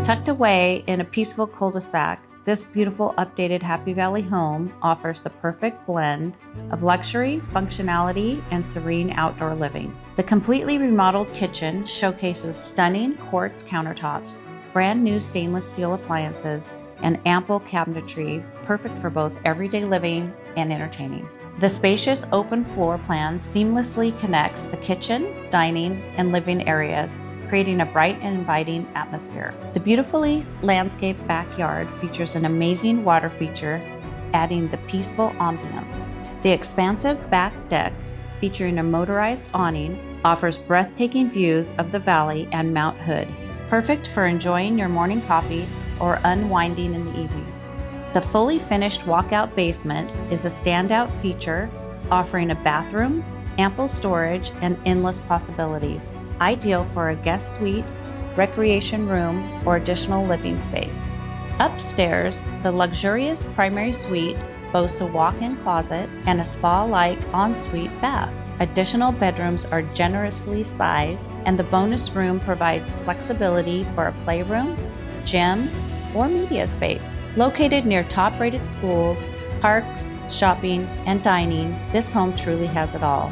Tucked away in a peaceful cul-de-sac, this beautiful updated Happy Valley home offers the perfect blend of luxury, functionality, and serene outdoor living. The completely remodeled kitchen showcases stunning quartz countertops, brand new stainless steel appliances, and ample cabinetry, perfect for both everyday living and entertaining. The spacious open floor plan seamlessly connects the kitchen, dining, and living areas, creating a bright and inviting atmosphere. The beautifully landscaped backyard features an amazing water feature, adding the peaceful ambiance. The expansive back deck, featuring a motorized awning, offers breathtaking views of the valley and Mount Hood, perfect for enjoying your morning coffee or unwinding in the evening. The fully finished walkout basement is a standout feature, offering a bathroom, ample storage, and endless possibilities, ideal for a guest suite, recreation room, or additional living space. Upstairs, the luxurious primary suite boasts a walk-in closet and a spa-like ensuite bath. Additional bedrooms are generously sized, and the bonus room provides flexibility for a playroom, gym, or media space. Located near top-rated schools, parks, shopping, and dining, this home truly has it all.